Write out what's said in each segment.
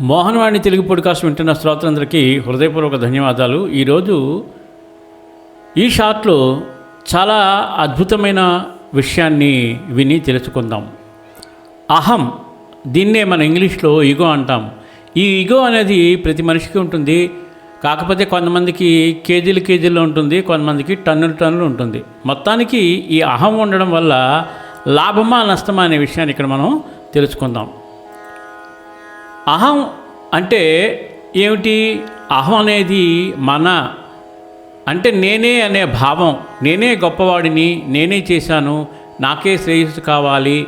Mohanavani Telugu podcast వింటున్న శ్రోతలందరికీ హృదయపూర్వక ధన్యవాదాలు. ఈరోజు ఈ షాట్లో చాలా అద్భుతమైన విషయాన్ని విని తెలుసుకుందాం. అహం, దీన్నే మన ఇంగ్లీష్లో ఈగో అంటాం. ఈ ఈగో అనేది ప్రతి మనిషికి ఉంటుంది. కాకపోతే కొంతమందికి కేజీల్లో ఉంటుంది, కొంతమందికి టన్నులు ఉంటుంది. మొత్తానికి ఈ అహం ఉండడం వల్ల లాభమా నష్టమా అనే విషయాన్ని ఇక్కడ మనం తెలుసుకుందాం. అహం అంటే ఏమిటి? అహం అనేది అంటే నేనే అనే భావం, నేనే గొప్పవాడిని, నేనే చేశాను, నాకే శ్రేయస్సు కావాలి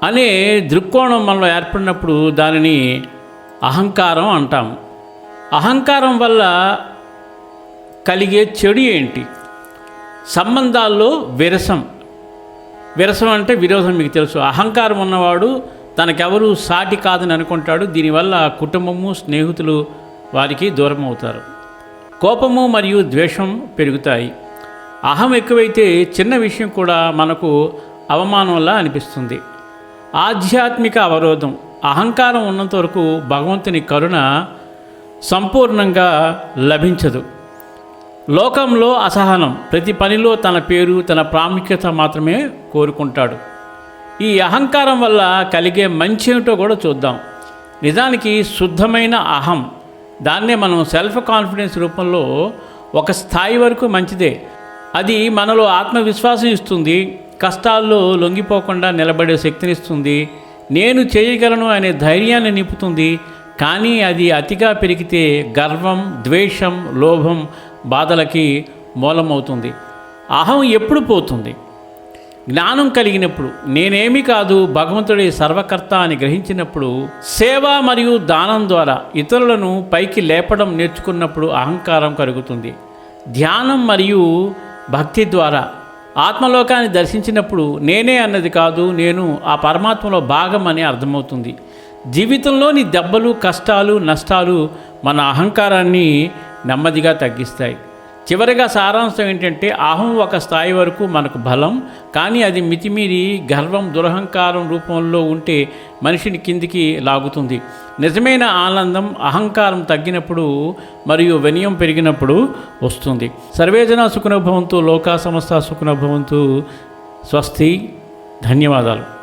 అనే దృక్కోణం మనలో ఏర్పడినప్పుడు దానిని అహంకారం అంటాం. అహంకారం వల్ల కలిగే చెడు ఏంటి? సంబంధాల్లో విరసం అంటే విరోధం. మీకు తెలుసు, అహంకారం ఉన్నవాడు తనకెవరు సాటి కాదని అనుకుంటాడు. దీనివల్ల కుటుంబము, స్నేహితులు వారికి దూరం అవుతారు. కోపము మరియు ద్వేషం పెరుగుతాయి. అహం ఎక్కువైతే చిన్న విషయం కూడా మనకు అవమానంలా అనిపిస్తుంది. ఆధ్యాత్మిక అవరోధం. అహంకారం ఉన్నంత వరకు భగవంతుని కరుణ సంపూర్ణంగా లభించదు. లోకంలో అసహనం. ప్రతి పనిలో తన పేరు, తన ప్రాముఖ్యత మాత్రమే కోరుకుంటాడు. ఈ అహంకారం వల్ల కలిగే మంచి ఏమిటో కూడా చూద్దాం. నిజానికి శుద్ధమైన అహం, దాన్నే మనం సెల్ఫ్ కాన్ఫిడెన్స్ రూపంలో ఒక స్థాయి వరకు మంచిదే. అది మనలో ఆత్మవిశ్వాసం ఇస్తుంది, కష్టాల్లో లొంగిపోకుండా నిలబడే శక్తినిస్తుంది, నేను చేయగలను అనే ధైర్యాన్ని నింపుతుంది. కానీ అది అతిగా పెరిగితే గర్వం, ద్వేషం, లోభం, బాధలకి మూలమవుతుంది. అహం ఎప్పుడు పోతుంది? జ్ఞానం కలిగినప్పుడు, నేనేమీ కాదు, భగవంతుడి సర్వకర్త అని గ్రహించినప్పుడు, సేవ మరియు దానం ద్వారా ఇతరులను పైకి లేపడం నేర్చుకున్నప్పుడు అహంకారం కలుగుతుంది. ధ్యానం మరియు భక్తి ద్వారా ఆత్మలోకాన్ని దర్శించినప్పుడు నేనే అన్నది కాదు, నేను ఆ పరమాత్మలో భాగం అని అర్థమవుతుంది. జీవితంలోని దెబ్బలు, కష్టాలు, నష్టాలు మన అహంకారాన్ని నెమ్మదిగా తగ్గిస్తాయి. చివరిగా సారాంశం ఏంటంటే, అహం ఒక స్థాయి వరకు మనకు బలం, కానీ అది మితిమీరి గర్వం, దురహంకారం రూపంలో ఉంటే మనిషిని కిందికి లాగుతుంది. నిజమైన ఆనందం అహంకారం తగ్గినప్పుడు మరియు వినయం పెరిగినప్పుడు వస్తుంది. సర్వేజన సుఖినో భవంతు, లోకా సమస్త సుఖినో భవంతు. స్వస్తి. ధన్యవాదాలు.